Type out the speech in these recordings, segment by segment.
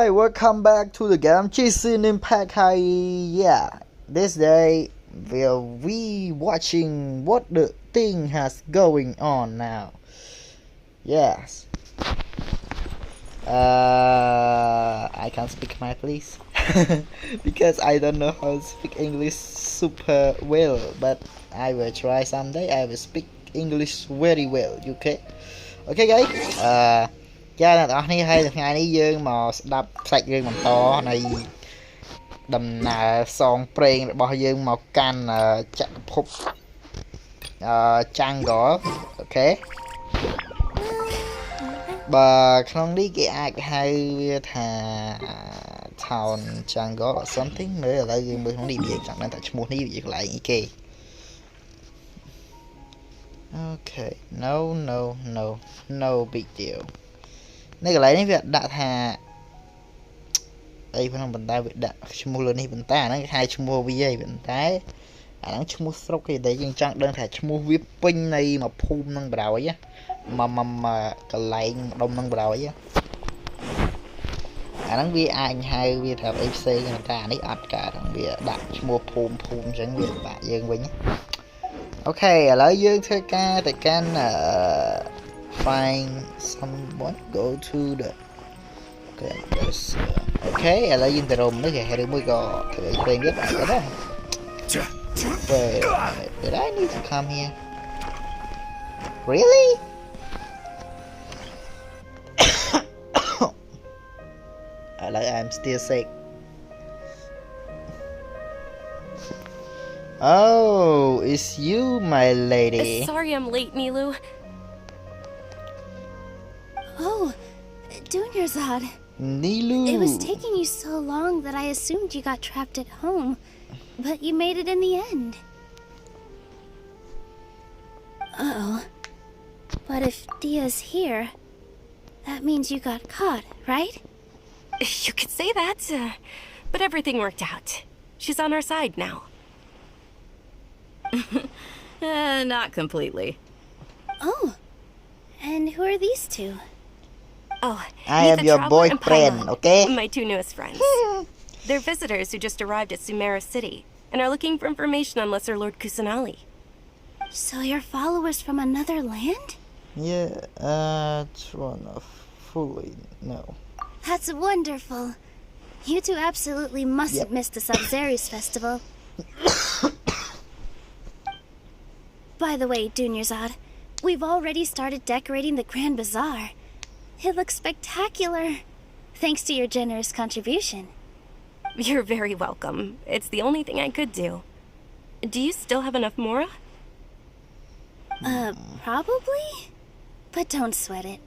Hi, welcome back to the game Genshin Impact. Hi, yeah. This day we'll be watching what the thing has going on now. Yes. I can't speak my please because I don't know how to speak English super well, but I will try someday. I will speak English very well. Okay. Okay, guys. ចាអ្នកទាំងអស់គ្នាហើយថ្ងៃនេះយើងមកស្ដាប់ផ្សាច់រឿងបន្តនៃដំណើរផ្សងព្រេងរបស់យើងមកកាន់ចក្រភពjungle អូខេបើក្នុងនេះគេអាចហៅវាថា town jungle or something មើលឥឡូវយើងមើលក្នុងនេះវាចង់ដឹងថាឈ្មោះនេះវាកន្លែងអីគេអូខេ no big deal នៅកន្លែងនេះវាដាក់ថាអីផងប៉ុន្តែវាដាក់ឈ្មោះលើនេះប៉ុន្តែអាហ្នឹងគេហៅឈ្មោះវាឯងប៉ុន្តែអាហ្នឹងឈ្មោះស្រុកគេតែយើងចង់ដឹងថាឈ្មោះវាពេញនៃមួយភូមិហ្នឹងបរោយមកកន្លែងដុំហ្នឹងបរោយអាហ្នឹងវាអាចហៅវាថាអីផ្សេងប៉ុន្តែអានេះអត់កើតវាដាក់ឈ្មោះភូមិអញ្ចឹងវាបាក់យើងវិញអូខេឥឡូវយើងធ្វើការទៅកាន់ find someone go to the okay ឥឡូវយើងទៅរមនេះគេឬមួយក៏ធ្វើអីផ្សេងទៀតអត់ទេ Wait a minute, did I need to come here? Really? I'm still sick. Oh, it's you, my lady. Sorry I'm late, Milu. Oh, Dunyarzad. Nilu. It was taking you so long that I assumed you got trapped at home, but you made it in the end. Uh-oh. But if Dia's here, that means you got caught, right? You could say that, but everything worked out. She's on our side now. Not completely. Oh, and who are these two? Oh, I am your boyfriend, okay? My two newest friends. They're visitors who just arrived at Sumeru City and are looking for information on Lesser Lord Kusanali. So you're followers from another land? Yeah, fully, no. That's wonderful. You two absolutely mustn't miss the Sub-Zeri's festival. By the way, Dunyarzad, we've already started decorating the Grand Bazaar. It looks spectacular, thanks to your generous contribution. You're very welcome. It's the only thing I could do. Do you still have enough Mora? Probably? But don't sweat it.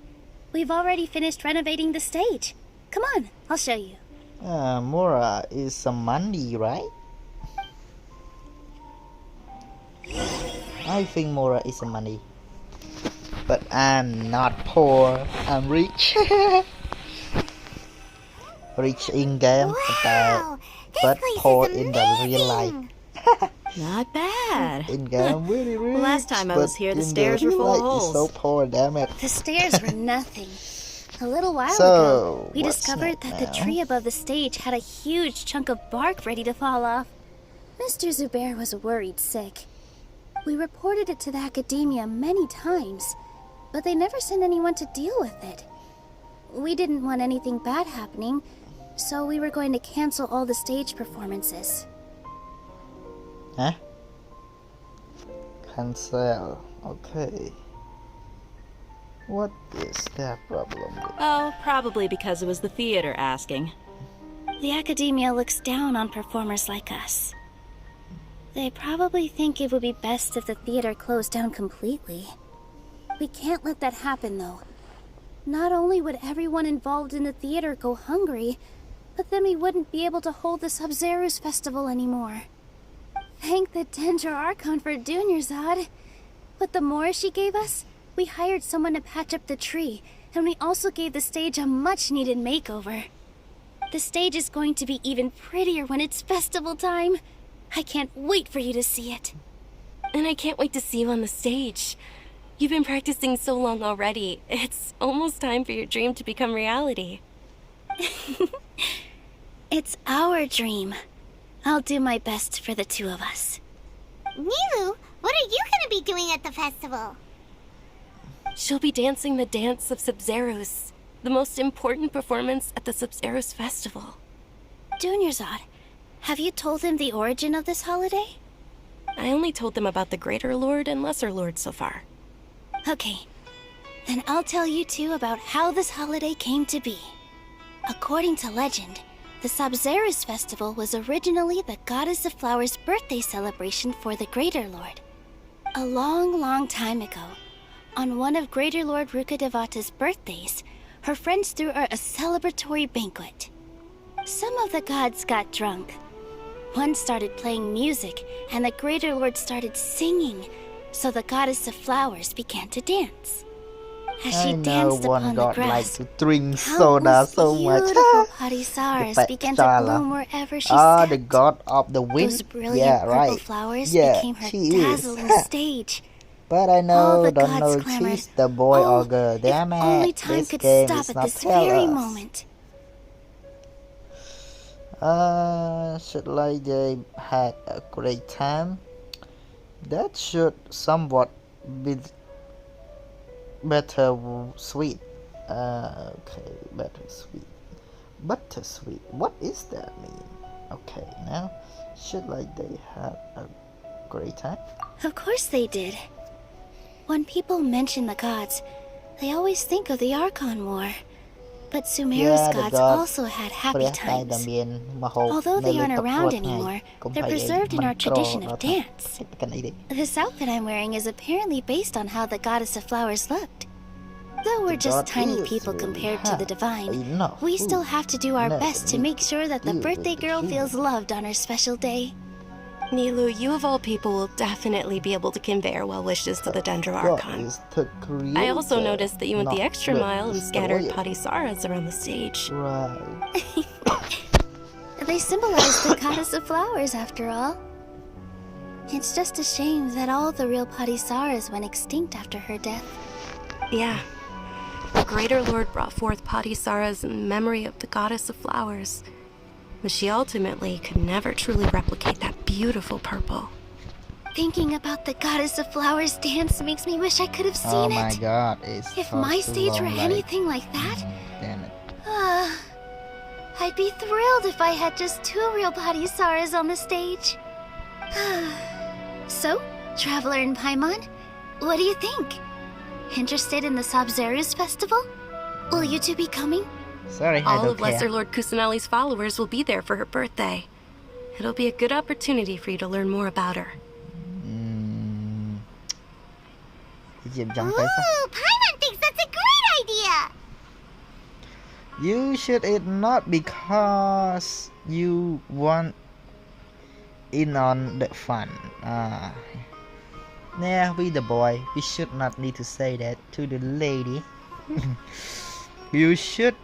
We've already finished renovating the stage. Come on, I'll show you. Mora is some money, right? I think Mora is some money. But I'm not poor. I'm rich. Rich in game, but poor in the real life. Not bad. In game, really rich. Last time I was here, the stairs were full of holes. So poor, damn it. The stairs were nothing. A little while So, ago, we what's discovered that the tree above the stage had a huge chunk of bark ready to fall off. Mr. Zubair was worried sick. We reported it to the academia many times, but they never sent anyone to deal with it. We didn't want anything bad happening, so we were going to cancel all the stage performances. Huh? Cancel. Okay. What is their problem? Oh, probably because it was the theater asking. The academia looks down on performers like us. They probably think it would be best if the theater closed down completely. We can't let that happen, though. Not only would everyone involved in the theater go hungry, but then we wouldn't be able to hold the Sub-Zeri's festival anymore. Thank the Dendra Archon for Dunyarzad. With the Mora she gave us, we hired someone to patch up the tree, and we also gave the stage a much-needed makeover. The stage is going to be even prettier when it's festival time. I can't wait for you to see it. And I can't wait to see you on the stage. You've been practicing so long already. It's almost time for your dream to become reality. It's our dream. I'll do my best for the two of us. Nilu, what are you gonna be doing at the festival? She'll be dancing the dance of Sub-Zeros, the most important performance at the Sub-Zeros festival. Dunyarzad, have you told them the origin of this holiday? I only told them about the Greater Lord and Lesser Lord so far. Okay, then I'll tell you two about how this holiday came to be. According to legend, the Sub-Zeros festival was originally the Goddess of Flowers' birthday celebration for the Greater Lord. A long, long time ago, on one of Greater Lord Rukkhadevata's birthdays, her friends threw her a celebratory banquet. Some of the gods got drunk. One started playing music, and the Greater Lord started singing, so the Goddess of Flowers began to dance. As she I know danced one upon the god like grass, to drink soda so much. beautiful Padisaras The began to Pachala. bloom wherever she Ah, stepped. the god of the wind. Those brilliant Yeah, purple right. flowers Yeah, became her she is. dazzling stage. But I All know, the don't know gods if clamored, she's the boy "Oh, or girl. if Damn only it, time this could game stop is at not this tell very us. moment. Should like they had a great time. That should somewhat be better sweet. Okay, bittersweet. Bittersweet. What is that mean? Okay, now should like they had a great time. Of course they did. When people mention the gods, they always think of the Archon War. But Sumerus Yeah, the gods gods also had happy ព្រះតែ times. មានមហូប Although នៅ they លើ aren't តុ around ថ្ងៃ anymore, កុំ they're ភ័យអី preserved in មិន our ក្រ tradition of ដល់ថា dance. កិនអីទេ This outfit I'm wearing is apparently based on how the Goddess of Flowers looked. Though we're The just god tiny is people really compared to the hot. divine, Enough we food. still have to do our Never best to knew make sure that the you birthday with the girl human. feels loved on her special day. Nilu, you of all people will definitely be able to convey our well wishes to the Dendro God Archon. is the creator, I also noticed that you went the not extra the mile and scattered destroyer. Padisaras around the stage. Right. They symbolize the Goddess of Flowers, after all. It's just a shame that all the real Padisaras went extinct after her death. Yeah. The Greater Lord brought forth Padisaras in memory of the Goddess of Flowers, but she ultimately could never truly replicate that beautiful purple. Thinking about the Goddess of Flowers dance makes me wish I could have Oh seen my it. god, it's If cost my too stage long, were like, anything like that, damn it. I'd be thrilled if I had just two real Padisaras on the stage. So, Traveler and Paimon, what do you think? Interested in the Sub-Zeros festival? Will you two be coming? Sorry, I All don't of care. Lesser Lord Kusanali's followers will be there for her birthday. It'll be a good opportunity for you to learn more about her. ជាចង់ទៅសោះ Ooh, Paimon thinks that's a great idea! You should it not because you want in on the fun. Yeah, we the boy. We should not need to say that to the lady. You should.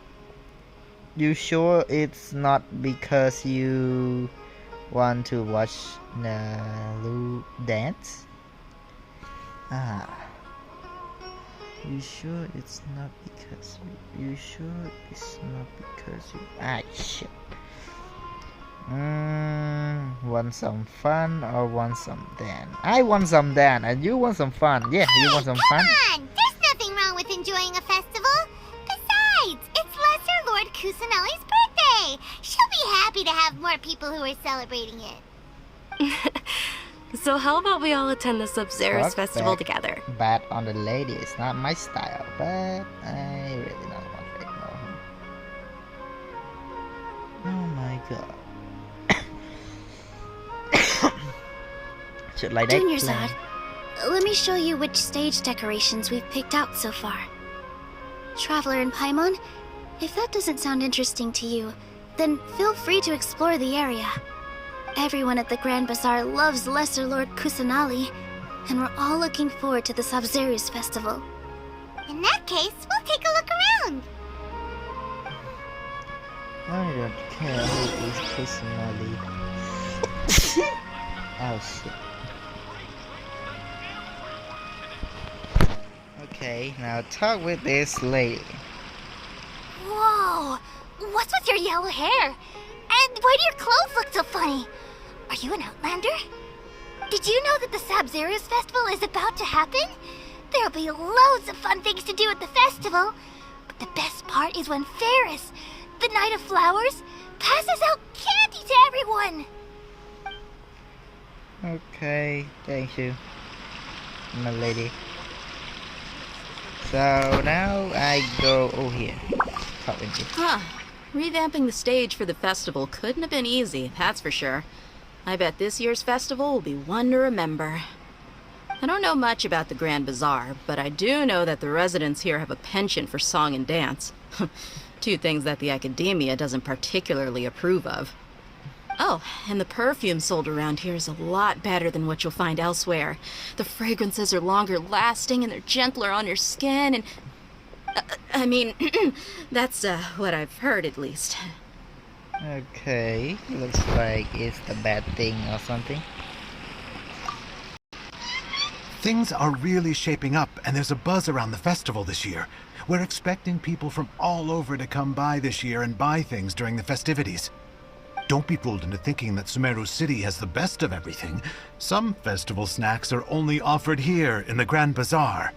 You sure it's not because you want to watch Nalu dance? You sure it's not because you sure it's not because you shit. Want some fun or want some dance? I want some dance and you want some fun. Yeah, you want some fun? Come on! There's nothing wrong with enjoying a festival. Besides, it's Lesser Lord Kusanali's birthday. She'll be happy to have more people who are celebrating it. So how about we all attend the Sub-Zeros Fuck festival back. together? Bad on the lady is not my style, but I really don't want to ignore him. Oh my god. Should like that Dunyarzad, let me show you which stage decorations we've picked out so far. Traveler and Paimon, if that doesn't sound interesting to you, then feel free to explore the area. Everyone at the Grand Bazaar loves Lesser Lord Kusanali, and we're all looking forward to the Sub-Zeros festival. In that case, we'll take a look around. I don't care who is personally. Oh shit. Okay, now talk with this lady. Whoa! What's with your yellow hair? And why do your clothes look so funny? Are you an outlander? Did you know that the Sabzeruz festival is about to happen? There'll be loads of fun things to do at the festival. But the best part is when Ferris, the Knight of Flowers, passes out candy to everyone. Okay, thank you, my lady. So now I go over here. Talk with you. Huh. Revamping the stage for the festival couldn't have been easy, that's for sure. I bet this year's festival will be one to remember. I don't know much about the Grand Bazaar, but I do know that the residents here have a penchant for song and dance. Two things that the academia doesn't particularly approve of. Oh, and the perfume sold around here is a lot better than what you'll find elsewhere. The fragrances are longer lasting and they're gentler on your skin and... I mean, that's what I've heard at least. Okay, looks like it's the bad thing or something. Things are really shaping up, and there's a buzz around the festival this year. We're expecting people from all over to come by this year and buy things during the festivities. Don't be fooled into thinking that Sumeru City has the best of everything. Some festival snacks are only offered here in the Grand Bazaar.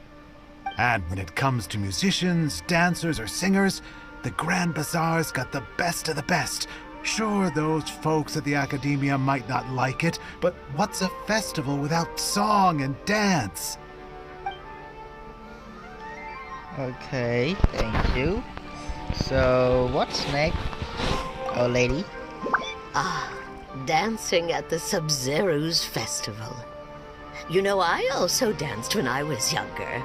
And when it comes to musicians, dancers, or singers, the Grand Bazaar's got the best of the best. Sure, those folks at the academia might not like it, but what's a festival without song and dance? Okay, thank you. So, what's next, old lady? Dancing at the Sabzeruz festival. You know, I also danced when I was younger.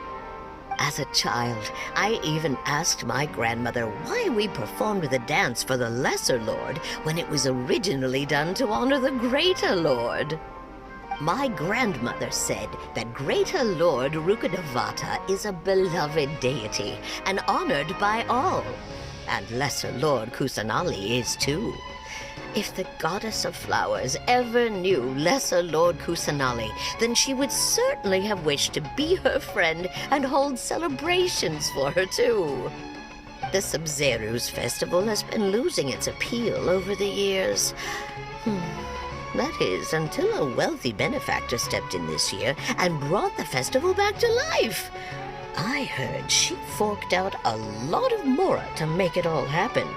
As a child, I even asked my grandmother why we performed the dance for the Lesser Lord when it was originally done to honor the Greater Lord. My grandmother said that Greater Lord Rukkhadevata is a beloved deity and honored by all, and Lesser Lord Kusanali is too. If the Goddess of Flowers ever knew Lesser Lord Kusanali, then she would certainly have wished to be her friend and hold celebrations for her too. The Sabzeruz festival has been losing its appeal over the years. That is, until a wealthy benefactor stepped in this year and brought the festival back to life. I heard she forked out a lot of mora to make it all happen.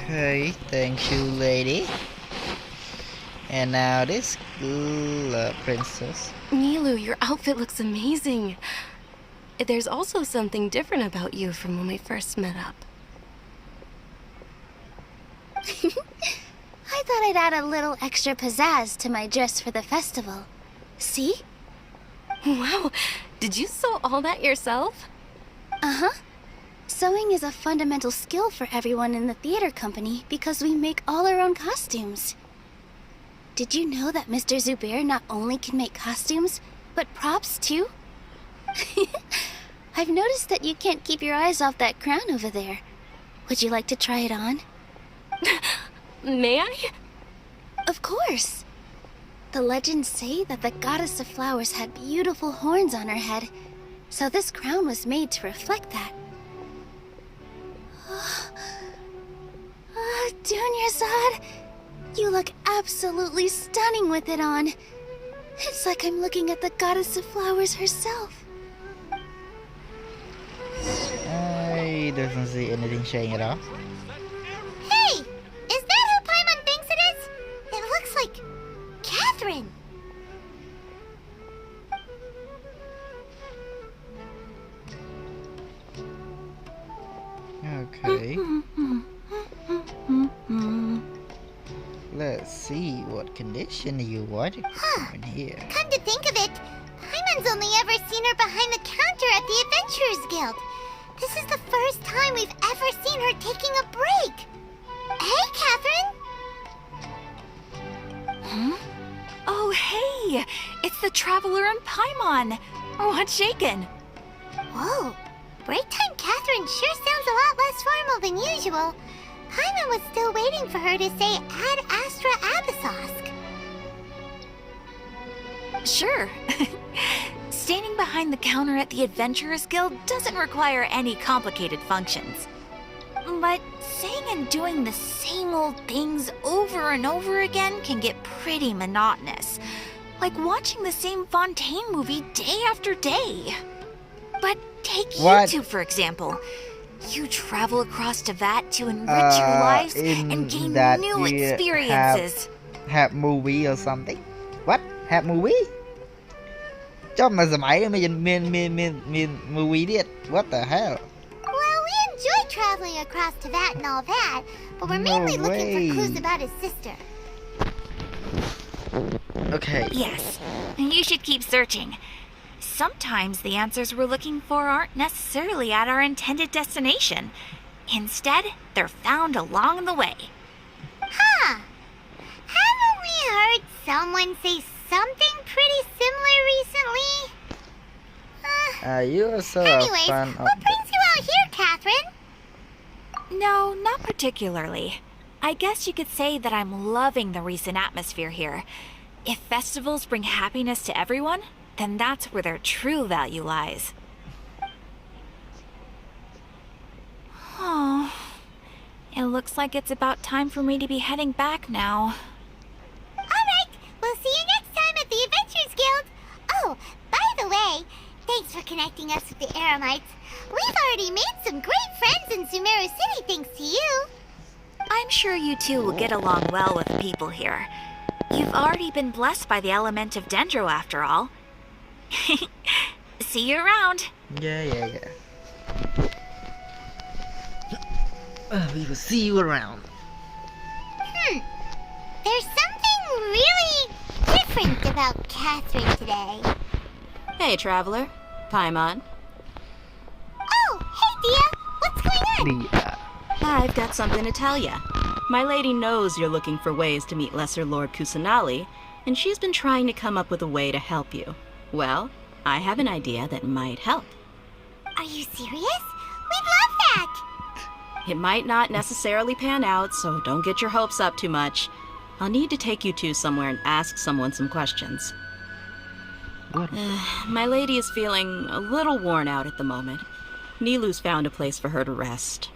Okay, thank you, lady. And now this princess. Nilu, your outfit looks amazing. There's also something different about you from when we first met up. I thought I'd add a little extra pizzazz to my dress for the festival. See? Wow, did you sew all that yourself? Uh-huh. Sewing is a fundamental skill for everyone in the theater company because we make all our own costumes. Did you know that Mr. Zubair not only can make costumes, but props too? I've noticed that you can't keep your eyes off that crown over there. Would you like to try it on? May I? Of course. The legends say that the Goddess of Flowers had beautiful horns on her head, so this crown was made to reflect that. Dunyarzad, you look absolutely stunning with it on. It's like I'm looking at the Goddess of Flowers herself. I doesn't see anything showing at all. Hey! Is that who Paimon thinks it is? It looks like Catherine. Okay. Let's see what condition you want to come in here. Come to think of it, Paimon's only ever seen her behind the counter at the Adventurers Guild. This is the first time we've ever seen her taking a break. Hey, Catherine! Oh, hey! It's the Traveler and Paimon! What's shaken? Whoa, break time Catherine sure sounds a lot less formal than usual. Paimon was still waiting for her to say Ad Astra Abyssosque. Sure. Standing behind the counter at the Adventurers Guild doesn't require any complicated functions. But saying and doing the same old things over and over again can get pretty monotonous. Like watching the same Fontaine movie day after day. But take What? you two, for example. You travel across Teyvat to enrich your lives and gain that new you experiences. have movie or something what have movie จบมาสมัยมี movie ดิ what the hell Well, we enjoy traveling across Teyvat and all that, but we're mainly looking for way. clues about his sister. okay Yes, you should keep searching. Sometimes the answers we're looking for aren't necessarily at our intended destination. Instead, they're found along the way. Huh. Haven't we heard someone say something pretty similar recently? you also Anyways, a fan of what brings you out here, Catherine? No, not particularly. I guess you could say that I'm loving the recent atmosphere here. If festivals bring happiness to everyone, then that's where their true value lies. Oh, it looks like it's about time for me to be heading back now. Alright, we'll see you next time at the Adventurers Guild. Oh, by the way, thanks for connecting us with the Eremites. We've already made some great friends in Sumeru City thanks to you. I'm sure you two will get along well with the people here. You've already been blessed by the element of Dendro after all. See you around. yeah we will see you around There's something really different about Catherine today. Hey, traveler. Paimon. Oh, hey Dia, what's going on? I've got something to tell ya. My lady knows you're looking for ways to meet Lesser Lord Kusanali, and she's been trying to come up with a way to help you. Well, I have an idea that might help. Are you serious? We'd love that! It might not necessarily pan out, so don't get your hopes up too much. I'll need to take you two somewhere and ask someone some questions. What? My lady is feeling a little worn out at the moment. Nilu's found a place for her to rest.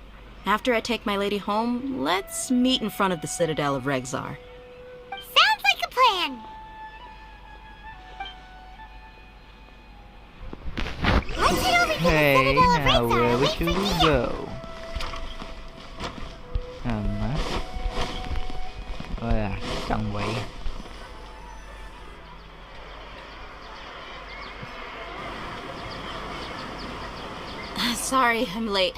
After I take my lady home, let's meet in front of the Citadel of Regzar. Sounds like a plan! Let's head over to the hey Citadel of now Regzar where and wait for should we Dia. go chẳng vậy Sorry, I'm late.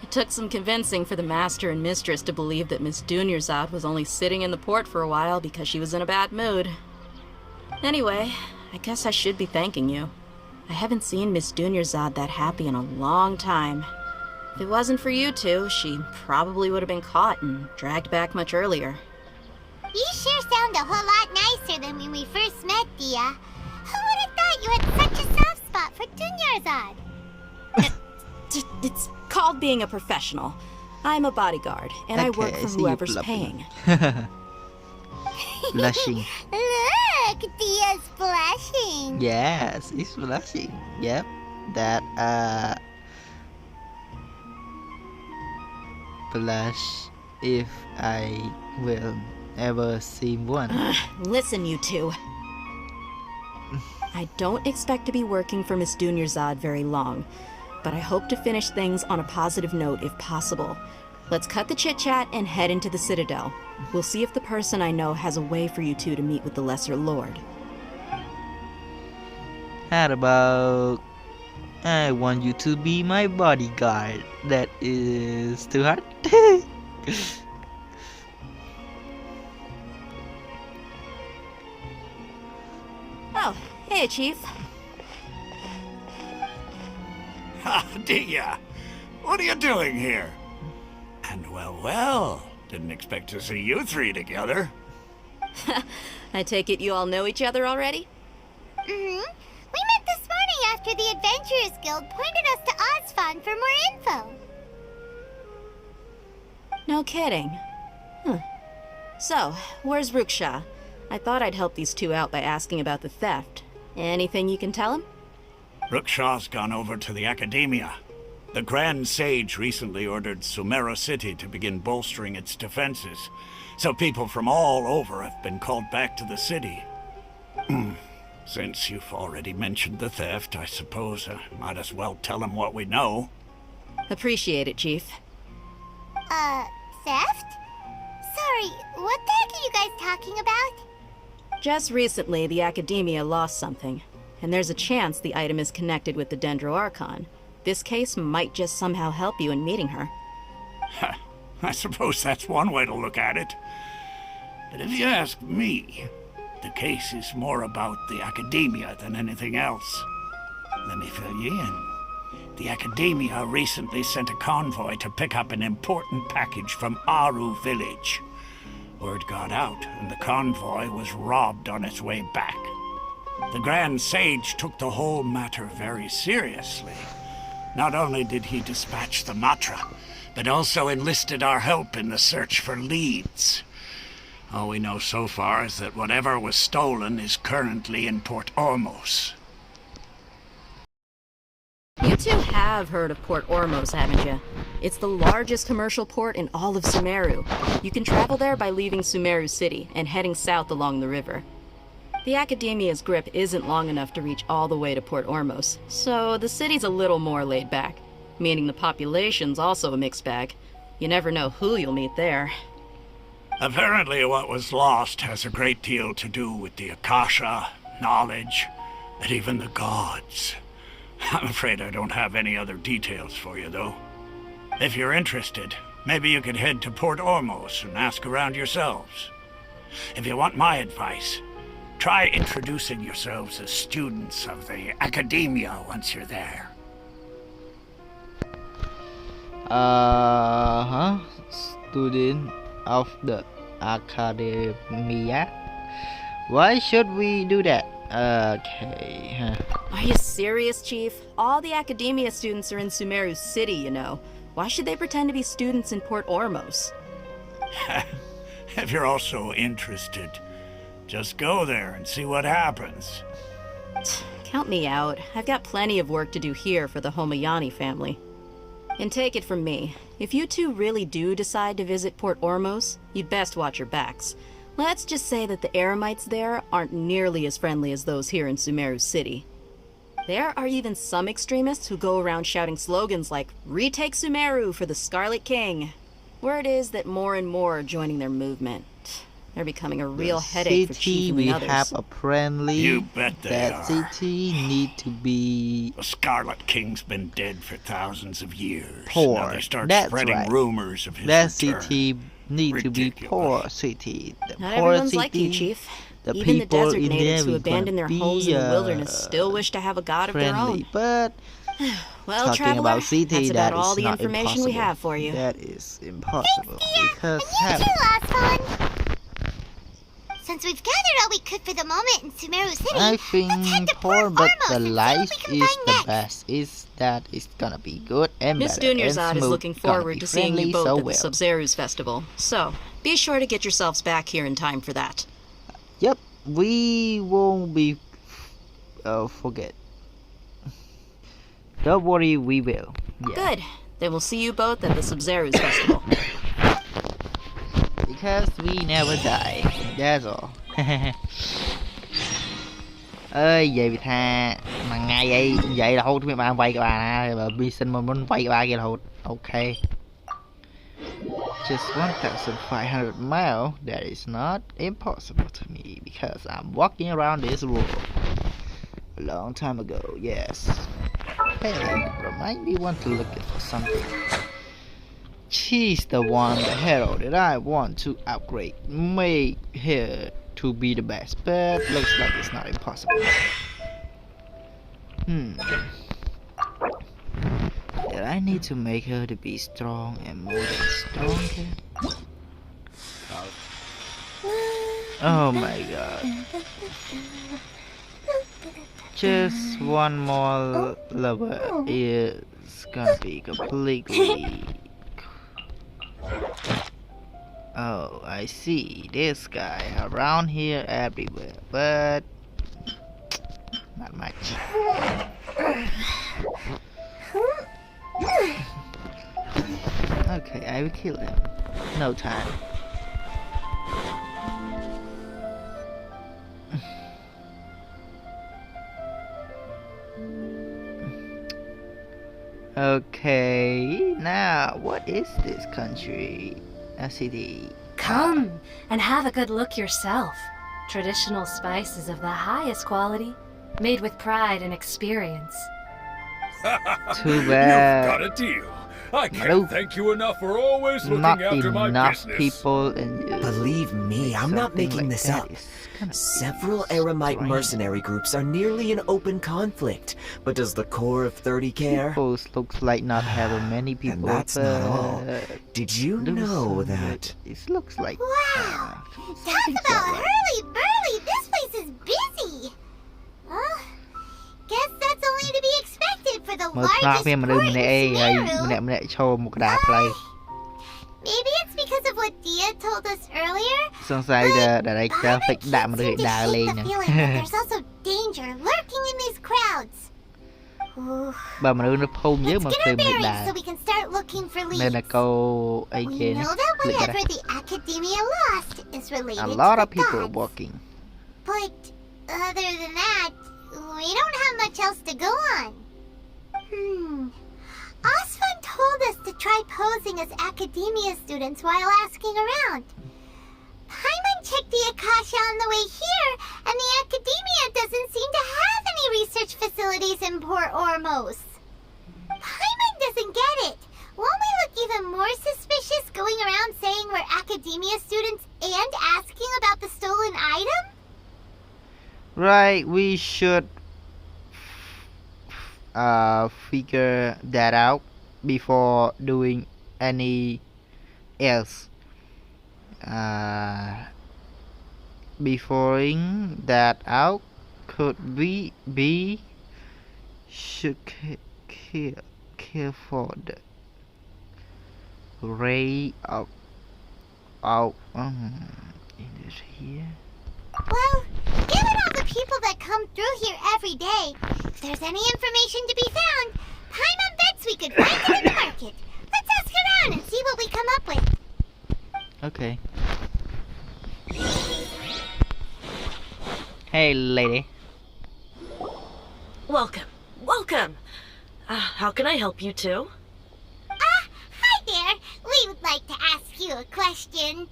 It took some convincing for the master and mistress to believe that Miss Dunyarzad was only sitting in the port for a while because she was in a bad mood. Anyway, I guess I should be thanking you. I haven't seen Miss Dunyarzad that happy in a long time. If it wasn't for you two, she probably would have been caught and dragged back much earlier. You sure sound a whole lot nicer than when we first met, Dia. Who would have thought you had such a soft spot for Dunyarzad? It's called being a professional. I'm a bodyguard, and I work Okay, for see you whoever's blubbing. paying. blushing Look, Dia's blushing. yes it's blushing yep that blush if I will ever see one. Listen, you two. I don't expect to be working for Miss Dunyarzad very long, but I hope to finish things on a positive note if possible. Let's cut the chit-chat and head into the Citadel. We'll see if the person I know has a way for you two to meet with the Lesser Lord. How about I want you to be my bodyguard? That is too hard. Oh, hey, Chief. Ha, Dia! What are you doing here? And well, didn't expect to see you three together. I take it you all know each other already? We met this morning after the Adventurers Guild pointed us to Ozfon for more info. No kidding. So, where's Ruksha? I thought I'd help these two out by asking about the theft. Anything you can tell him? Rookshaw's gone over to the Academia. The Grand Sage recently ordered Sumeru City to begin bolstering its defenses, so people from all over have been called back to the city. Since you've already mentioned the theft, I suppose I might as well tell them what we know. Appreciate it, Chief. Theft? Sorry, what the heck are you guys talking about? Just recently, the Academia lost something, and there's a chance the item is connected with the Dendro Archon. This case might just somehow help you in meeting her. I suppose that's one way to look at it. But if you ask me, the case is more about the Academia than anything else. Let me fill you in. The Academia recently sent a convoy to pick up an important package from Aru village. Word got out, and the convoy was robbed on its way back. The Grand Sage took the whole matter very seriously. Not only did he dispatch the Matra, but also enlisted our help in the search for leads. All we know so far is that whatever was stolen is currently in Port Ormos. You two have heard of Port Ormos, haven't you? It's the largest commercial port in all of Sumeru. You can travel there by leaving Sumeru City and heading south along the river. The Academia's grip isn't long enough to reach all the way to Port Ormos, so the city's a little more laid back, meaning the population's also a mixed bag. You never know who you'll meet there. Apparently what was lost has a great deal to do with the Akasha, knowledge, and even the gods. I'm afraid I don't have any other details for you, though. If you're interested, maybe you could head to Port Ormos and ask around yourselves. If you want my advice, try introducing yourselves as students of the Academia once you're there. Student of the Academia. Why should we do that? Okay. Are you serious, Chief? All the Academia students are in Sumeru City, you know. Why should they pretend to be students in Port Ormos? If you're all so interested, just go there and see what happens. Count me out. I've got plenty of work to do here for the Homayani family. And take it from me, if you two really do decide to visit Port Ormos, you'd best watch your backs. Let's just say that the Eremites there aren't nearly as friendly as those here in Sumeru City. There are even some extremists who go around shouting slogans like, "Retake Sumeru for the Scarlet King." Word is that more and more are joining their movement. They're becoming a real headache for Chief and the others. We have apparently You bet they that are. city need to be The Scarlet King's been dead for thousands of years. poor. Now they start That's spreading right. rumors of his That return. city need to be Ridiculous. poor city. The Not poor everyone's city. like you, Chief. The Even the people desert in natives there who will abandoned their gonna homes in the be, wilderness still wish to have a god of their friendly, own. but Well, talking Traveler, about city, that's that about all is the not information we impossible. have for you. That is impossible because And you too, last one. Since we've gathered all we could for the moment in Sumeru City, I let's head think to poor, Port but Ormos the and see life what we can is find the next. best. Is that it's gonna be good and Miss better and Dunyarzad is smooth, looking gonna forward be to seeing friendly, you both so at the well. Sub-Zeru's festival. So, be sure to get yourselves back here in time for that. Yep, we won't be forget. Don't worry, we will. Yeah. Good. Then we'll see you both at the Sub-Zeru's festival. Because we never die. That's all. Ơi vậy thì tha mà ngày vậy vậy là hút mấy bạn quay các bạn á và vi sinh mà muốn quay các bạn kia là hút. Okay. Just 1,500 miles. That is not impossible to me because I'm walking around this world a long time ago. Yes. Hey, remind me want to look at something. She's the one, the hero that I want to upgrade. Make her to be the best, but looks like it's not impossible. That I need to make her to be strong and more than stronger. Oh my god. Just one more level is gonna be completely... Oh, I see this guy around here everywhere, but not much. Okay, I will kill him. No time. Okay, now what is this country? A city. Come and have a good look yourself. Traditional spices of the highest quality, made with pride and experience. Too bad. You've got a deal. I can't Nope. thank you enough for always looking Not after my enough business. people in Believe me, I'm not making this up. Several Aramite mercenary groups are nearly in open conflict, but does the core of 30 care? People looks like not having many people. And that's not all. Did you know that? It looks like. Wow! Talk something's about not right. hurly-burly! This place is busy! Guess that's only to be expected for the មើលឆ្នោត largest មានមនុស្ port សម្ in នាក់ឯងហើយ Sumeru. ម្នាក់ឈរមុខកណ្ដាលផ្លូវ Maybe it's because of what Dia told us earlier. សង្ស័យតែ director fix ដាក់មនុស្សឲ្យដើរលេង The ហ្នឹង feeling that there's also danger lurking in these crowds. Ooh. បើមនុស្សនៅភូមិយើងមក Let's ឃើ get ញ our មនុស្សដើ bearings រ so we can start looking for នៅ leads. នគរអីគេ We ណា know that ភ្លេចបាត់ whatever the Academia lost is A related lot to of the people gods. walking. But other than that, we don't have much else to go on. Osvan told us to try posing as Academia students while asking around. Paimon checked the Akasha on the way here, and the Academia doesn't seem to have any research facilities in Port Ormos. Paimon doesn't get it. Won't we look even more suspicious going around saying we're Academia students and asking about the stolen item? Right, we should figure that out before doing any else. Beforing that out, could we should care for the ray of in this here. Well, given all the people that come through here every day, if there's any information to be found, Paimon bets we could find it in the market. Let's ask around and see what we come up with. Okay. Hey, lady. Welcome. How can I help you too? Hi there. We would like to ask you a question.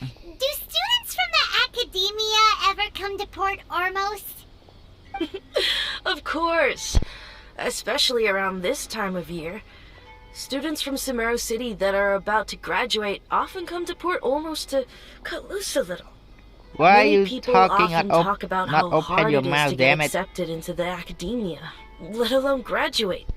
Do students from the Academia ever come to Port Ormos? Of course. Especially around this time of year. Students from Sumeru City that are about to graduate often come to Port Ormos to cut loose a little. Why are Many you people talking often not talk about not how open hard your it is mouth, to get damn it. accepted into the Academia, let alone graduate.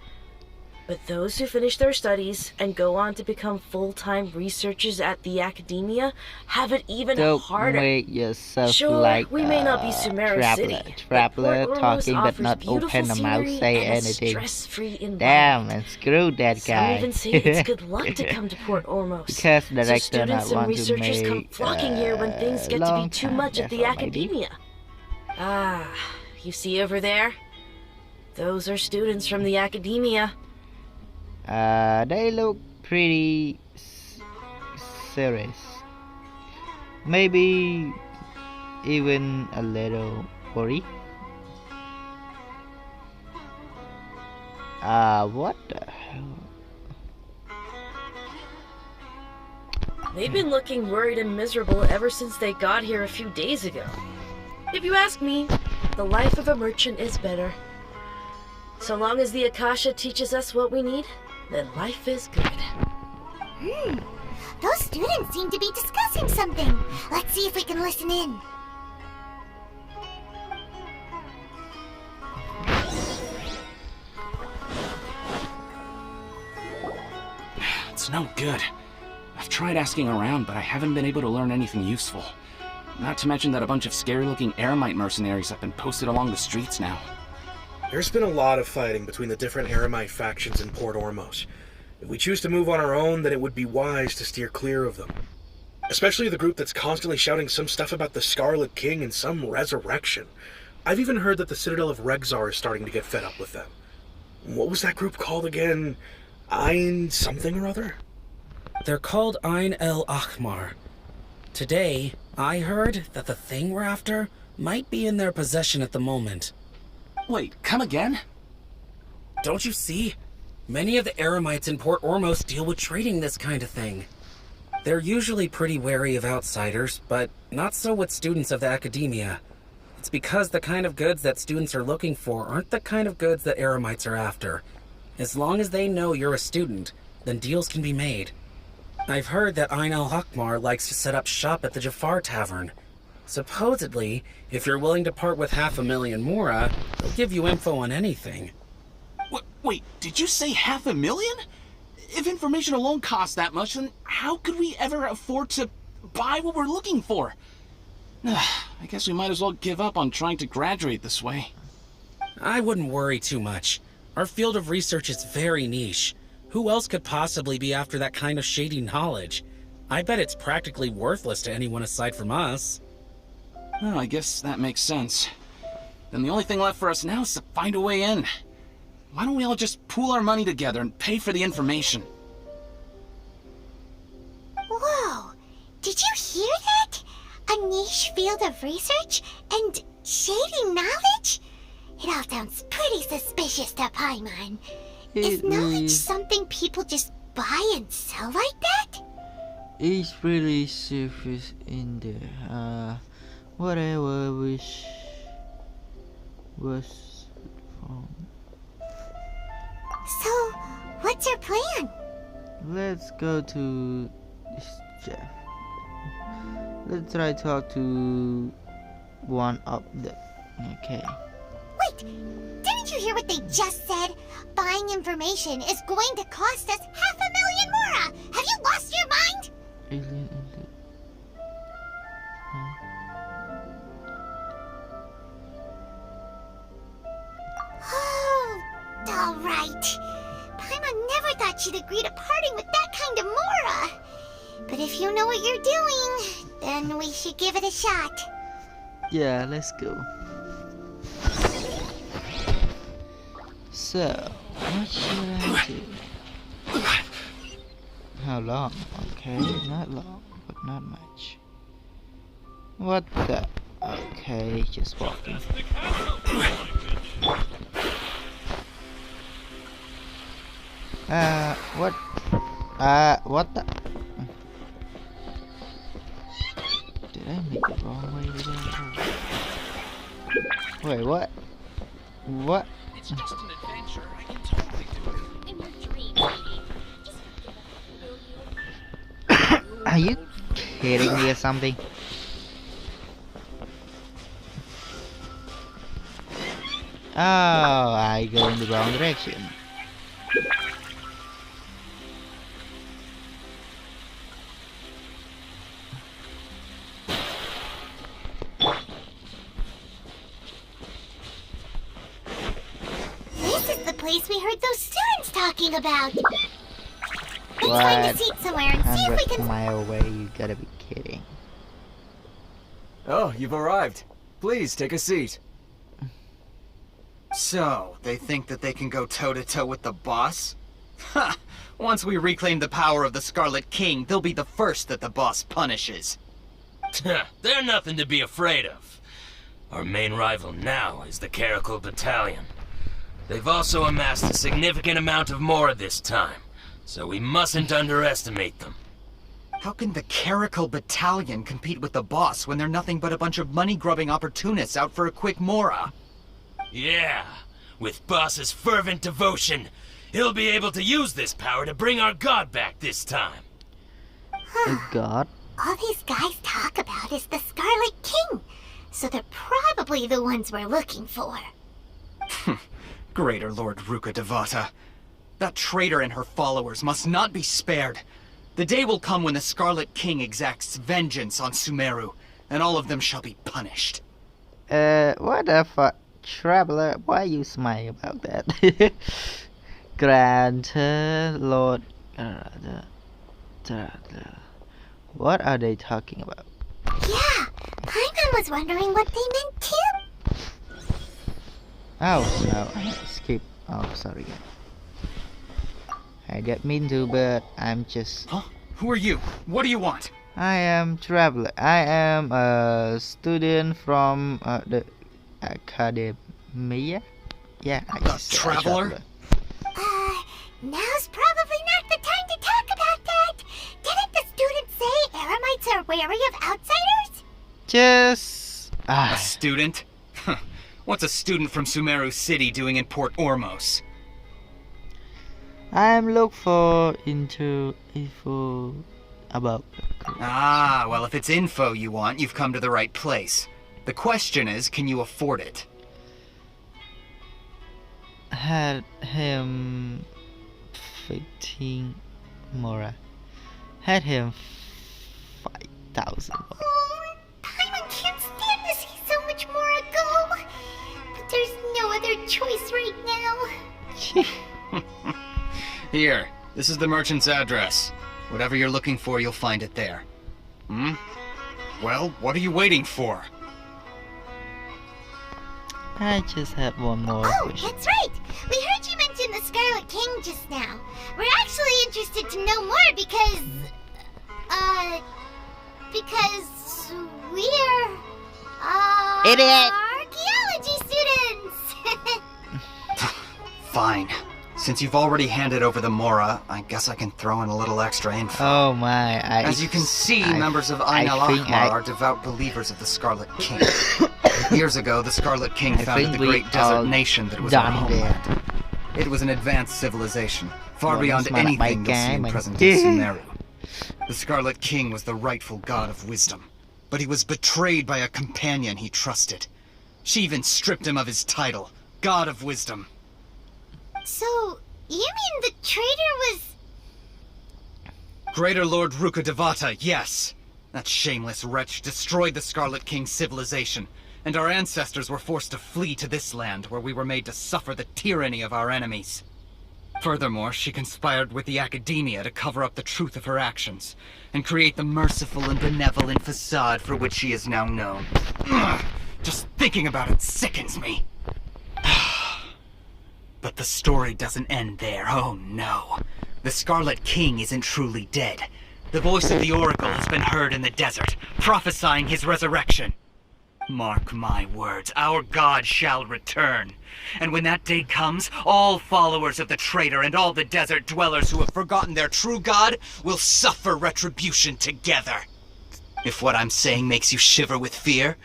But those who finish their studies and go on to become full-time researchers at the Academia have it even Don't harder. make yourself Sure, like we may not be Sumeru traveler. City, Traveler but Port talking Ormos but offers not beautiful open the mouth, scenery say and a anything. stress-free Damn, environment. and screw that Some guy. even say it's good luck to come to Port Ormos. Because So director not students and want to researchers come make flocking here when things get to be long too time, much at the that's all, maybe. Academia. You see over there? Those are students from the Academia. They look pretty serious. Maybe even a little worried. What the hell? They've been looking worried and miserable ever since they got here a few days ago. If you ask me, the life of a merchant is better. So long as the Akasha teaches us what we need, then life is good. Those students seem to be discussing something. Let's see if we can listen in. It's no good. I've tried asking around, but I haven't been able to learn anything useful. Not to mention that a bunch of scary-looking Aramite mercenaries have been posted along the streets now. There's been a lot of fighting between the different Aramite factions in Port Ormos. If we choose to move on our own, then it would be wise to steer clear of them. Especially the group that's constantly shouting some stuff about the Scarlet King and some resurrection. I've even heard that the Citadel of Regzar is starting to get fed up with them. What was that group called again? Ein something or other? They're called Ein el Ahmar. Today, I heard that the thing we're after might be in their possession at the moment. Wait, come again? Don't you see? Many of the Eremites in Port Ormos deal with trading this kind of thing. They're usually pretty wary of outsiders, but not so with students of the academia. It's because the kind of goods that students are looking for aren't the kind of goods that Eremites are after. As long as they know you're a student, then deals can be made. I've heard that Ein al-Hakmar likes to set up shop at the Jafar Tavern. Supposedly, if you're willing to part with 500,000 mora, they'll give you info on anything. Wait, did you say 500,000? If information alone costs that much, then how could we ever afford to buy what we're looking for? I guess we might as well give up on trying to graduate this way. I wouldn't worry too much. Our field of research is very niche. Who else could possibly be after that kind of shady knowledge? I bet it's practically worthless to anyone aside from us. Well, I guess that makes sense. Then the only thing left for us now is to find a way in. Why don't we all just pool our money together and pay for the information? Whoa! Did you hear that? A niche field of research and shady knowledge? It all sounds pretty suspicious to Paimon. Is knowledge something people just buy and sell like that? It's really surface in there. Whatever wish was from. So, what's your plan? Let's go to this Jeff. Let's try talk to one of them. Okay. Wait! Didn't you hear what they just said? Buying information is going to cost us 500,000 mora! Have you lost your mind? Oh, alright. Paimon never thought she'd agree to parting with that kind of mora. But if you know what you're doing, then we should give it a shot. Yeah, let's go. So, what should I do? How long? Okay, not long, but not much. What the? Okay, just walking. What? What the? Did I make it wrong way to go? Wait, what? What? It's just an adventure. I can totally do it. In your dreams, maybe. Are you kidding me or something? Oh, I go in the wrong direction. This is the place we heard those students talking about. Let's What? find a seat somewhere and see if we 100 can... mile away, you gotta be kidding. Oh, you've arrived. Please, take a seat. So, they think that they can go toe-to-toe with the boss? Ha! Once we reclaim the power of the Scarlet King, they'll be the first that the boss punishes. They're nothing to be afraid of. Our main rival now is the Caracal Battalion. They've also amassed a significant amount of Mora this time, so we mustn't underestimate them. How can the Caracal Battalion compete with the boss when they're nothing but a bunch of money-grubbing opportunists out for a quick Mora? Yeah, with Boss's fervent devotion, he'll be able to use this power to bring our god back this time. A god? All these guys talk about is the Scarlet King, so they're probably the ones we're looking for. Greater Lord Ruka Devata. That traitor and her followers must not be spared. The day will come when the Scarlet King exacts vengeance on Sumeru, and all of them shall be punished. What the fuck? Traveler, why are you smiling about that? Granted, Lord... What are they talking about? Yeah, Paimon was wondering what they meant too. Oh no, I skip. Oh, sorry. I didn't mean to, but I'm just. Huh? Who are you? What do you want? I am traveler. I am a student from the academia. Yeah, I just said traveler. Now's probably not the time to talk about that. Didn't the student say Eremites are wary of outsiders? Just a student? What's a student from Sumeru City doing in Port Ormos? I'm looking for info about. Ah, well, if it's info you want, you've come to the right place. The question is, can you afford it? Had him 15 Mora. Had him 5,000. Paimon can't stand to see so much Mora go. But there's no other choice right now. Here, this is the merchant's address. Whatever you're looking for, you'll find it there. Hmm? Well, what are you waiting for? I just had one more question. That's right! We heard you mention the Scarlet King just now. We're actually interested to know more because we're, Idiot! archaeology students! Fine. Since you've already handed over the Mora, I guess I can throw in a little extra info. Oh my, As you can see, members of Ain al-Ahmar are devout believers of the Scarlet King. Years ago, the Scarlet King founded the great desert nation that was our homeland. It was an advanced civilization, far beyond anything you'll see in present-day Sumeru. The Scarlet King was the rightful god of wisdom, but he was betrayed by a companion he trusted. She even stripped him of his title, God of Wisdom. So, you mean the traitor was... Greater Lord Rukkhadevata, yes. That shameless wretch destroyed the Scarlet King's civilization, and our ancestors were forced to flee to this land where we were made to suffer the tyranny of our enemies. Furthermore, she conspired with the Academia to cover up the truth of her actions, and create the merciful and benevolent facade for which she is now known. Just thinking about it sickens me. But the story doesn't end there, oh no. The Scarlet King isn't truly dead. The voice of the Oracle has been heard in the desert, prophesying his resurrection. Mark my words, our god shall return. And when that day comes, all followers of the traitor and all the desert dwellers who have forgotten their true god will suffer retribution together. If what I'm saying makes you shiver with fear,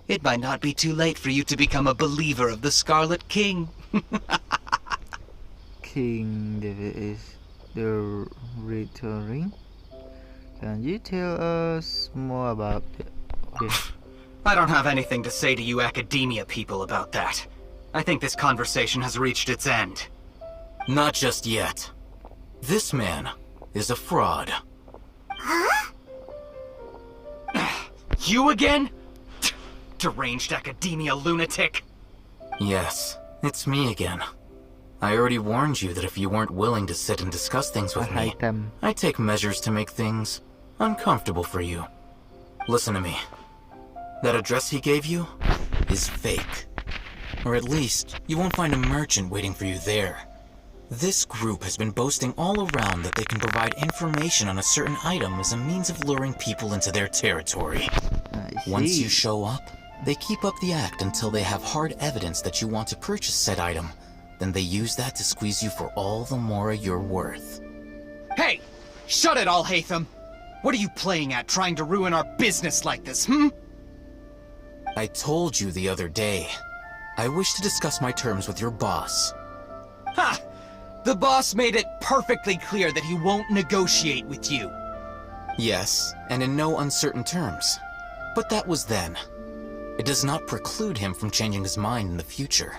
it might not be too late for you to become a believer of the Scarlet King. King David is the returning. Can you tell us more about this? I don't have anything to say to you Academia people about that. I think this conversation has reached its end. Not just yet. This man is a fraud. Huh? You again? Deranged Academia lunatic? Yes, it's me again. I already warned you that if you weren't willing to sit and discuss things with me, I'd take measures to make things uncomfortable for you. Listen to me. That address he gave you is fake. Or at least, you won't find a merchant waiting for you there. This group has been boasting all around that they can provide information on a certain item as a means of luring people into their territory. Once you show up, they keep up the act until they have hard evidence that you want to purchase said item. Then they use that to squeeze you for all the Mora you're worth. Hey! Shut it, Al-Haytham! What are you playing at, trying to ruin our business like this, hmm? I told you the other day. I wish to discuss my terms with your boss. Ha! The boss made it perfectly clear that he won't negotiate with you. Yes, and in no uncertain terms. But that was then. It does not preclude him from changing his mind in the future.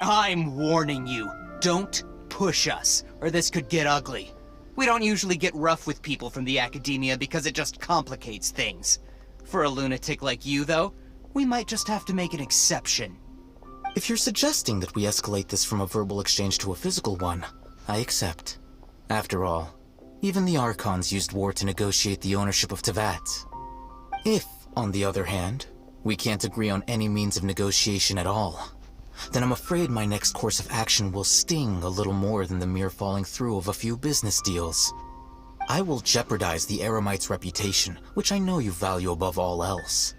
I'm warning you. Don't push us, or this could get ugly. We don't usually get rough with people from the Academia because it just complicates things. For a lunatic like you, though, we might just have to make an exception. If you're suggesting that we escalate this from a verbal exchange to a physical one, I accept. After all, even the Archons used war to negotiate the ownership of Teyvat. If, on the other hand, we can't agree on any means of negotiation at all, then I'm afraid my next course of action will sting a little more than the mere falling through of a few business deals. I will jeopardize the Eremite's reputation, which I know you value above all else.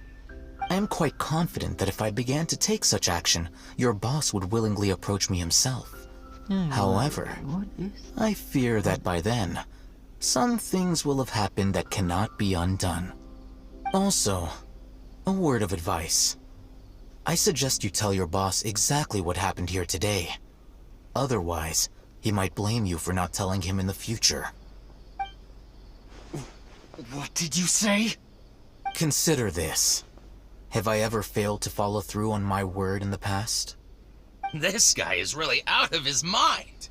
I am quite confident that if I began to take such action, your boss would willingly approach me himself. However, I fear that by then, some things will have happened that cannot be undone. Also, a word of advice. I suggest you tell your boss exactly what happened here today. Otherwise, he might blame you for not telling him in the future. What did you say? Consider this. Have I ever failed to follow through on my word in the past? This guy is really out of his mind.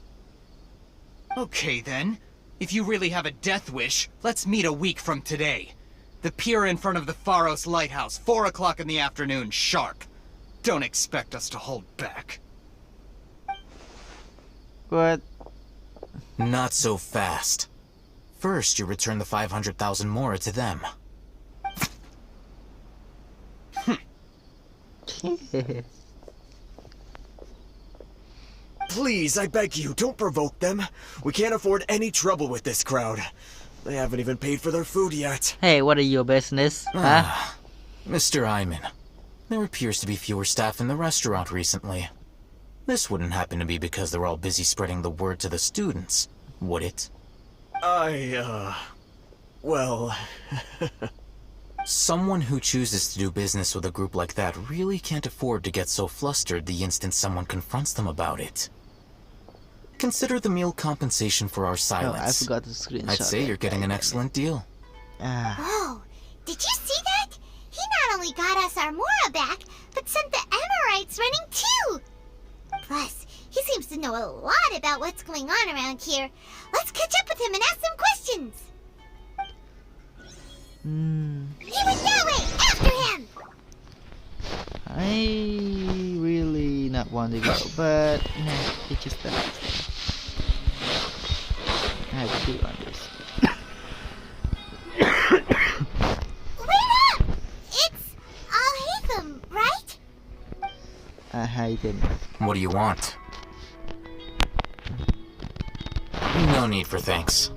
Okay then. If you really have a death wish, let's meet a week from today. The pier in front of the Pharos Lighthouse, 4 o'clock in the afternoon, sharp. Don't expect us to hold back. What? Not so fast. First, you return the 500,000 mora to them. Please, I beg you, don't provoke them. We can't afford any trouble with this crowd. They haven't even paid for their food yet. Hey, what are your business? Huh? Mr. Iman, there appears to be fewer staff in the restaurant recently. This wouldn't happen to be because they're all busy spreading the word to the students, would it? Well... Someone who chooses to do business with a group like that really can't afford to get so flustered the instant someone confronts them about it. Consider the meal compensation for our silence. Oh, I forgot to screenshot. I'd say you're getting an excellent deal. Oh, did you see that? He not only got us our Mora back, but sent the Emirites running too! Plus, he seems to know a lot about what's going on around here. Let's catch up with him and ask some questions! He went that way! After him! I really not want to go, but no, it's just that I have to do on this. Wait up! It's Al-Haytham, right? Haytham. What do you want? No need for thanks.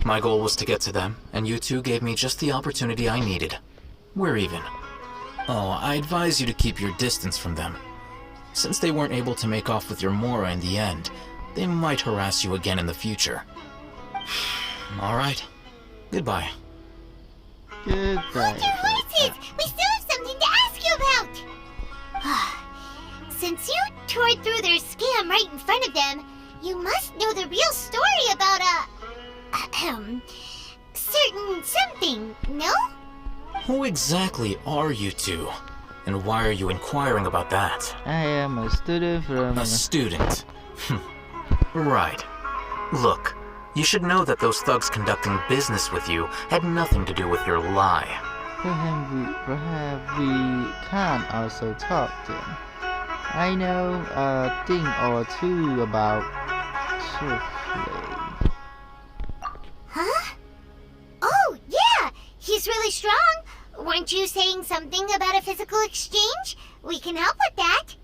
My goal was to get to them, and you two gave me just the opportunity I needed. We're even. Oh, I advise you to keep your distance from them. Since they weren't able to make off with your Mora in the end, they might harass you again in the future. Alright. Goodbye. Goodbye. Wondrous! We still have something to ask you about! Since you tore through their scam right in front of them, you must know the real story about certain something, no? Who exactly are you two? And why are you inquiring about that? I am a student from... A student? Right. Look, you should know that those thugs conducting business with you had nothing to do with your lie. Perhaps we can also talk to him. I know a thing or two about Seelie. Huh? Oh, yeah! He's really strong! Weren't you saying something about a physical exchange? We can help with that.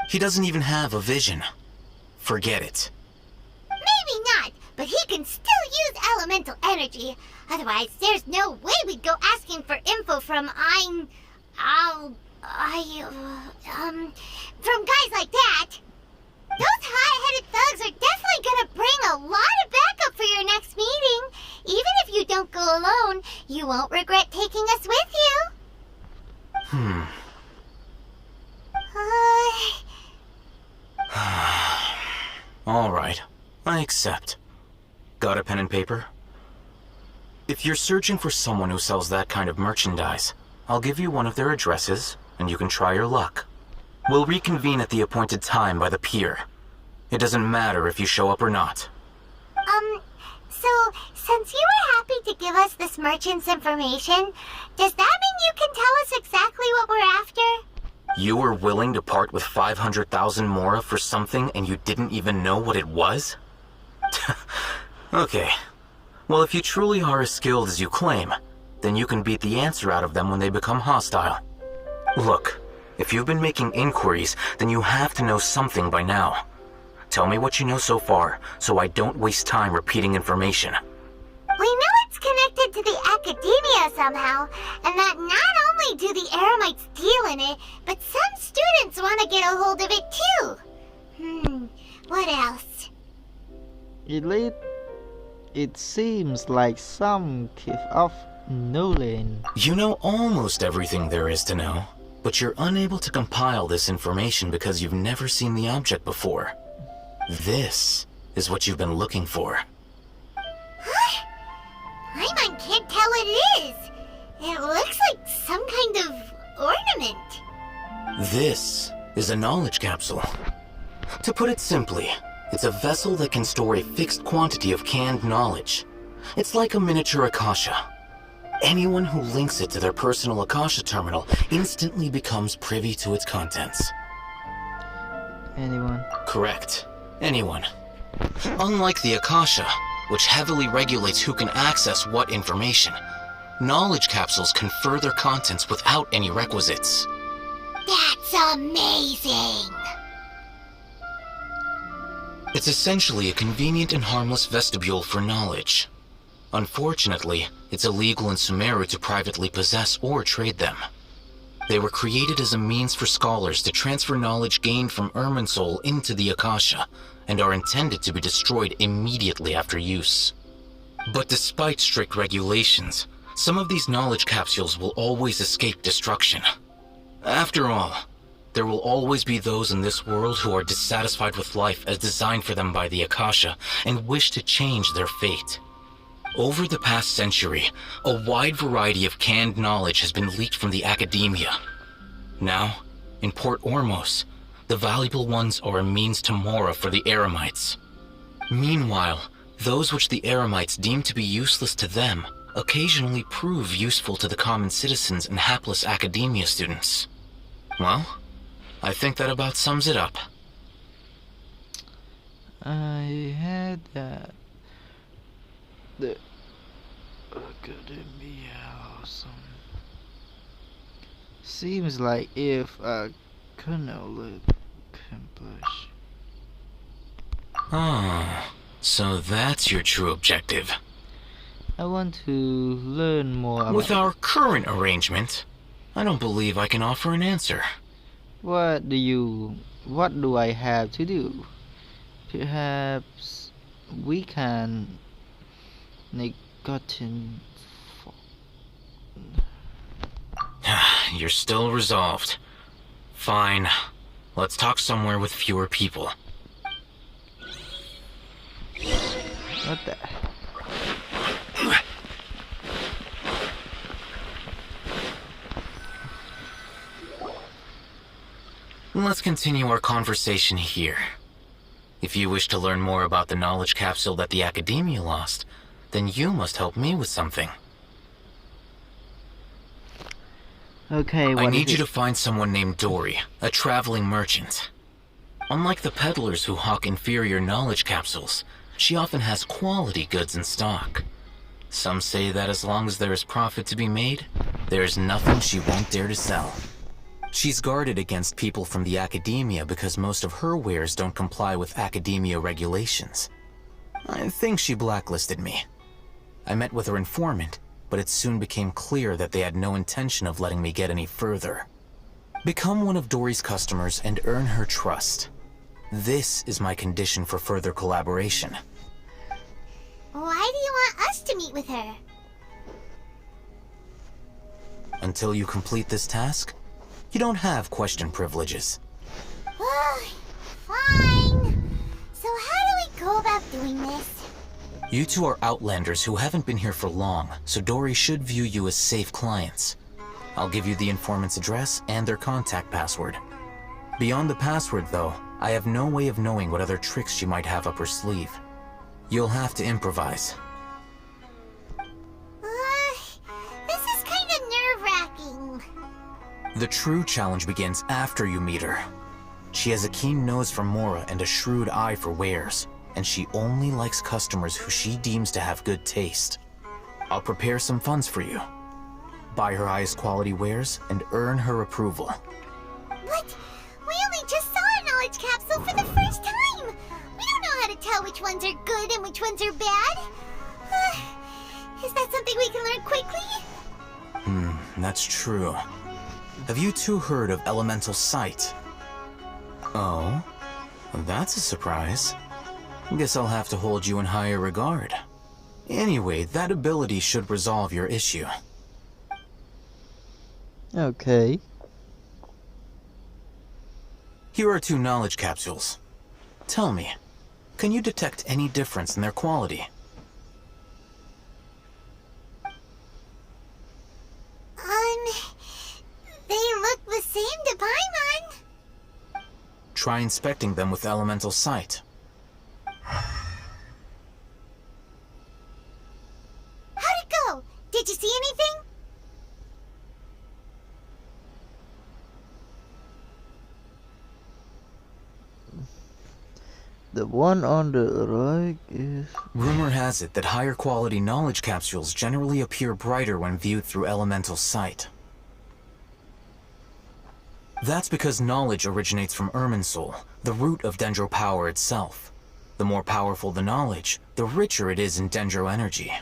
He doesn't even have a vision. Forget it. Maybe not, but he can still use elemental energy. Otherwise, there's no way we'd go asking for info from from guys like that. Those hot-headed thugs are definitely gonna bring a lot of backup for your next meeting. Even if you don't go alone, you won't regret taking us with you. Alright, I accept. Got a pen and paper? If you're searching for someone who sells that kind of merchandise, I'll give you one of their addresses, and you can try your luck. We'll reconvene at the appointed time by the pier. It doesn't matter if you show up or not. So, since you were happy to give us this merchant's information, does that mean you can tell us exactly what we're after? You were willing to part with 500,000 mora for something and you didn't even know what it was? Okay. Well, if you truly are as skilled as you claim, then you can beat the answer out of them when they become hostile. Look, If you've been making inquiries, then you have to know something by now. Tell me what you know so far, so I don't waste time repeating information. We know it's connected to the academia somehow, and that not only do the Eremites deal in it, but some students want to get a hold of it too. What else? Elite. It seems like some kind of knowledge. You know almost everything there is to know, but you're unable to compile this information because you've never seen the object before. This is what you've been looking for. Huh? Paimon can't tell what it is. It looks like some kind of ornament. This is a knowledge capsule. To put it simply, it's a vessel that can store a fixed quantity of canned knowledge. It's like a miniature Akasha. Anyone who links it to their personal Akasha terminal instantly becomes privy to its contents. Anyone? Correct. Anyone. Unlike the Akasha, which heavily regulates who can access what information, knowledge capsules confer their contents without any requisites. That's amazing! It's essentially a convenient and harmless vestibule for knowledge. Unfortunately, it's illegal in Sumeru to privately possess or trade them. They were created as a means for scholars to transfer knowledge gained from Irminsul into the Akasha, and are intended to be destroyed immediately after use. But despite strict regulations, some of these knowledge capsules will always escape destruction. After all, there will always be those in this world who are dissatisfied with life as designed for them by the Akasha and wish to change their fate. Over the past century, a wide variety of canned knowledge has been leaked from the academia. Now, in Port Ormos, the valuable ones are a means to Mora for the Eremites. Meanwhile, those which the Eremites deem to be useless to them occasionally prove useful to the common citizens and hapless academia students. Well, I think that about sums it up. I had that. The academia or some. Seems like if a colonel accomplish. Ah, so that's your true objective. I want to learn more about. With our current arrangement, I don't believe I can offer an answer. What do I have to do? Perhaps we can negotiate. You're still resolved. Fine. Let's talk somewhere with fewer people. What the? Let's continue our conversation here. If you wish to learn more about the knowledge capsule that the Academia lost, then you must help me with something. Okay, I need you to find someone named Dory, a traveling merchant. Unlike the peddlers who hawk inferior knowledge capsules, she often has quality goods in stock. Some say that as long as there is profit to be made, there is nothing she won't dare to sell. She's guarded against people from the Academia because most of her wares don't comply with Academia regulations. I think she blacklisted me. I met with her informant, but it soon became clear that they had no intention of letting me get any further. Become one of Dory's customers and earn her trust. This is my condition for further collaboration. Why do you want us to meet with her? Until you complete this task, you don't have question privileges. Fine. So how do we go about doing this? You two are outlanders who haven't been here for long, so Dory should view you as safe clients. I'll give you the informant's address and their contact password. Beyond the password, though, I have no way of knowing what other tricks she might have up her sleeve. You'll have to improvise. This is kind of nerve-wracking. The true challenge begins after you meet her. She has a keen nose for Mora and a shrewd eye for wares, and she only likes customers who she deems to have good taste. I'll prepare some funds for you. Buy her highest quality wares and earn her approval. But we only just saw a knowledge capsule for the first time. We don't know how to tell which ones are good and which ones are bad. Is that something we can learn quickly? That's true. Have you two heard of elemental sight? Oh, that's a surprise. Guess I'll have to hold you in higher regard. Anyway, that ability should resolve your issue. Okay. Here are 2 knowledge capsules. Tell me, can you detect any difference in their quality? They look the same to Paimon. Try inspecting them with elemental sight. How'd it go? Did you see anything? The one on the right is... Rumor has it that higher quality knowledge capsules generally appear brighter when viewed through elemental sight. That's because knowledge originates from Irminsul, the root of Dendro power itself. The more powerful the knowledge, the richer it is in Dendro energy.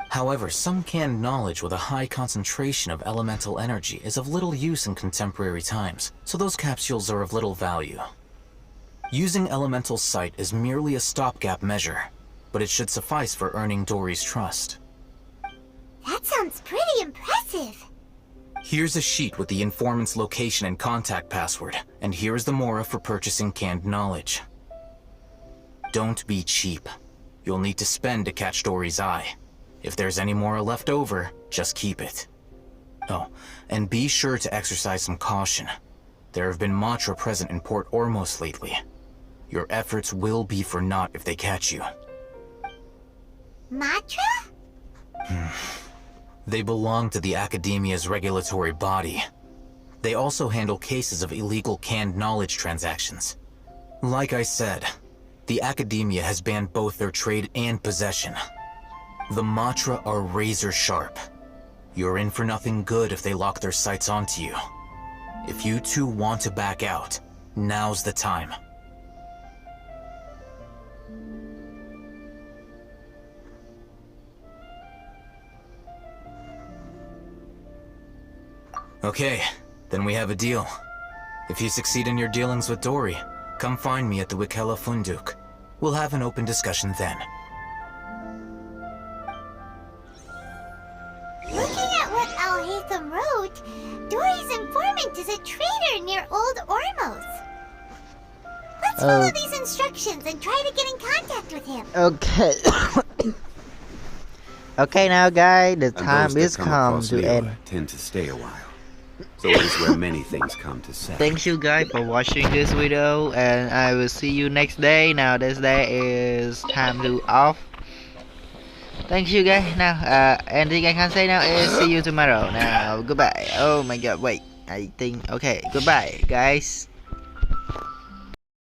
However, some canned knowledge with a high concentration of elemental energy is of little use in contemporary times, so those capsules are of little value. Using elemental sight is merely a stopgap measure, but it should suffice for earning Dory's trust. That sounds pretty impressive. Here's a sheet with the informant's location and contact password, and here is the mora for purchasing canned knowledge. Don't be cheap. You'll need to spend to catch Dory's eye. If there's any mora left over, just keep it. Oh, and be sure to exercise some caution. There have been Matra present in Port Ormos lately. Your efforts will be for naught if they catch you. Matra? They belong to the Academia's regulatory body. They also handle cases of illegal canned knowledge transactions. Like I said, the Academia has banned both their trade and possession. The Matra are razor sharp. You're in for nothing good if they lock their sights onto you. If you two want to back out, now's the time. Okay, then we have a deal. If you succeed in your dealings with Dory, come find me at the Wikela Funduk. We'll have an open discussion then. Looking at what Al-Haytham wrote, Dory's informant is a traitor near Old Ormos. Let's follow these instructions and try to get in contact with him. Okay. Okay now guys, the time is come to end. Tend to stay a while. So it is where many things come to set. Thank you guys for watching this video, and I will see you next day. Now this day is time to off. Thank you guys. Now anything I can say now is see you tomorrow. Now goodbye. Oh my god, wait, I think okay, goodbye guys.